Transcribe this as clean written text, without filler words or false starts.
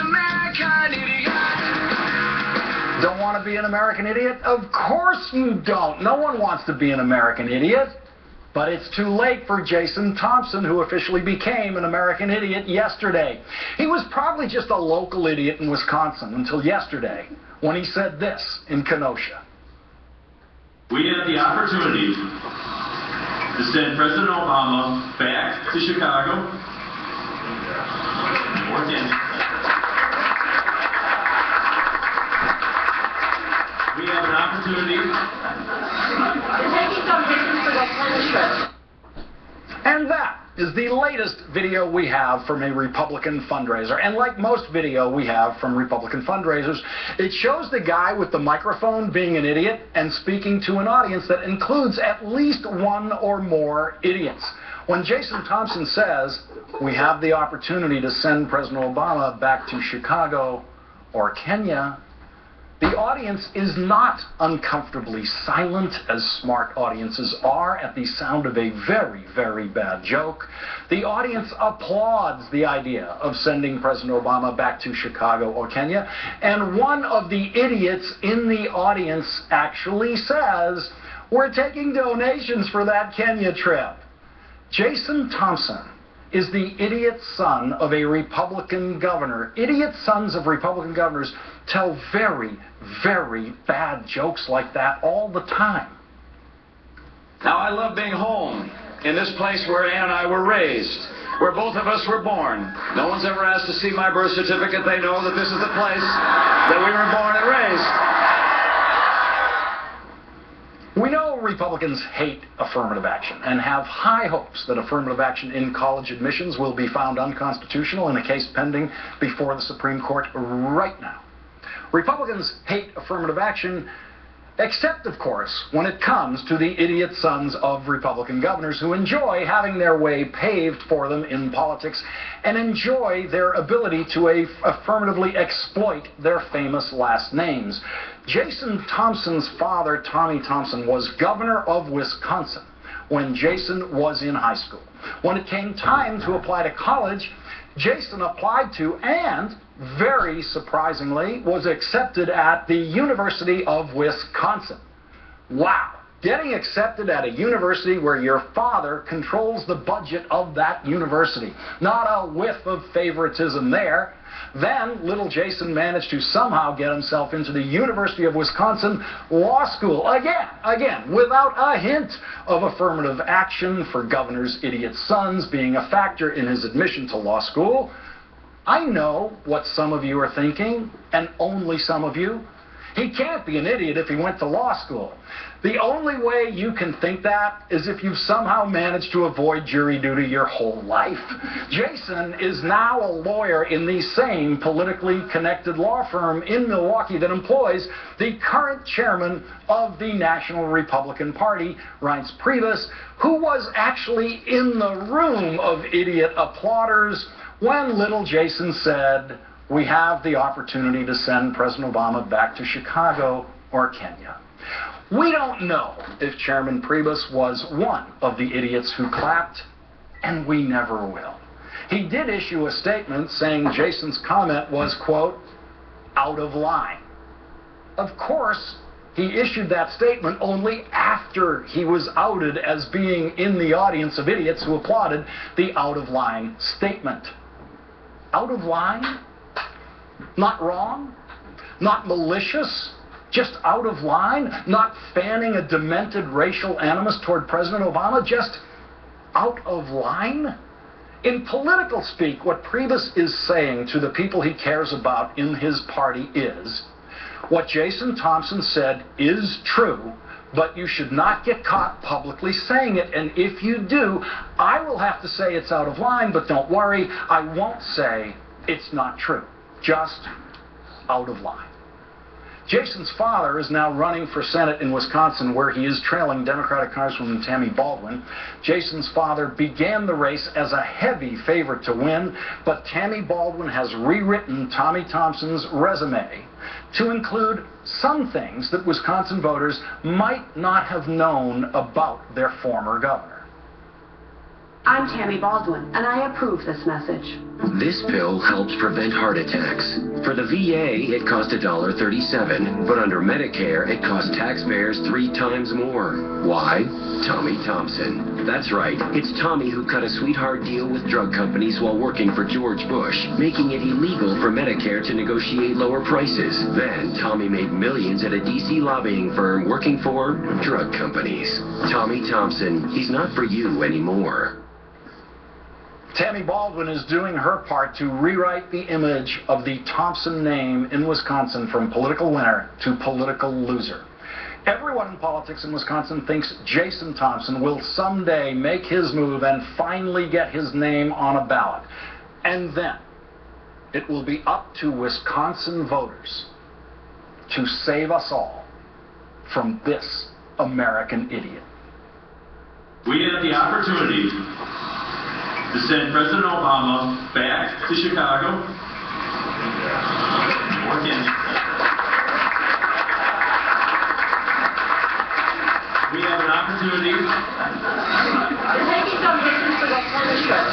American idiot. Don't want to be an American idiot? Of course you don't. No one wants to be an American idiot. But it's too late for Jason Thompson, who officially became an American idiot yesterday. He was probably just a local idiot in Wisconsin until yesterday, when he said this in Kenosha. We have the opportunity to send President Obama back to Chicago. We have an opportunity. And that is the latest video we have from a Republican fundraiser. And like most video we have from Republican fundraisers, it shows the guy with the microphone being an idiot and speaking to an audience that includes at least one or more idiots. When Jason Thompson says, we have the opportunity to send President Obama back to Chicago or Kenya, the audience is not uncomfortably silent, as smart audiences are at the sound of a very, very bad joke. The audience applauds the idea of sending President Obama back to Chicago or Kenya, and one of the idiots in the audience actually says, we're taking donations for that Kenya trip. Jason Thompson is the idiot son of a Republican governor. Idiot sons of Republican governors tell very, very bad jokes like that all the time. Now, I love being home in this place where Ann and I were raised, where both of us were born. No one's ever asked to see my birth certificate. They know that this is the place that we were born and raised. We know Republicans hate affirmative action and have high hopes that affirmative action in college admissions will be found unconstitutional in a case pending before the Supreme Court right now. Republicans hate affirmative action, except, of course, when it comes to the idiot sons of Republican governors who enjoy having their way paved for them in politics and enjoy their ability to affirmatively exploit their famous last names. Jason Thompson's father, Tommy Thompson, was governor of Wisconsin when Jason was in high school. When it came time to apply to college, Jason applied to and, very surprisingly, was accepted at the University of Wisconsin. Wow! Getting accepted at a university where your father controls the budget of that university. Not a whiff of favoritism there. Then, little Jason managed to somehow get himself into the University of Wisconsin Law School. Again, without a hint of affirmative action for governor's idiot sons being a factor in his admission to law school. I know what some of you are thinking, and only some of you. He can't be an idiot if he went to law school. The only way you can think that is if you've somehow managed to avoid jury duty your whole life. Jason is now a lawyer in the same politically connected law firm in Milwaukee that employs the current chairman of the National Republican Party, Reince Priebus, who was actually in the room of idiot applauders when little Jason said, we have the opportunity to send President Obama back to Chicago or Kenya. We don't know if Chairman Priebus was one of the idiots who clapped, and we never will. He did issue a statement saying Jason's comment was, quote, out of line. Of course, he issued that statement only after he was outed as being in the audience of idiots who applauded the out-of-line statement. Out of line? Not wrong? Not malicious? Just out of line? Not fanning a demented racial animus toward President Obama? Just out of line? In political speak, what Priebus is saying to the people he cares about in his party is, what Jason Thompson said is true, but you should not get caught publicly saying it. And if you do, I will have to say it's out of line, but don't worry, I won't say it's not true. Just out of line. Jason's father is now running for Senate in Wisconsin, where he is trailing Democratic Congresswoman Tammy Baldwin. Jason's father began the race as a heavy favorite to win, but Tammy Baldwin has rewritten Tommy Thompson's resume to include some things that Wisconsin voters might not have known about their former governor. I'm Tammy Baldwin, and I approve this message. This pill helps prevent heart attacks. For the VA, it cost $1.37, but under Medicare, it costs taxpayers 3 times more. Why? Tommy Thompson. That's right, it's Tommy who cut a sweetheart deal with drug companies while working for George Bush, making it illegal for Medicare to negotiate lower prices. Then, Tommy made millions at a D.C. lobbying firm working for drug companies. Tommy Thompson, he's not for you anymore. Tammy Baldwin is doing her part to rewrite the image of the Thompson name in Wisconsin from political winner to political loser. Everyone in politics in Wisconsin thinks Jason Thompson will someday make his move and finally get his name on a ballot. And then it will be up to Wisconsin voters to save us all from this American idiot. We had the opportunity to send President Obama back to Chicago. We have an opportunity. You're taking some distance to go from the show.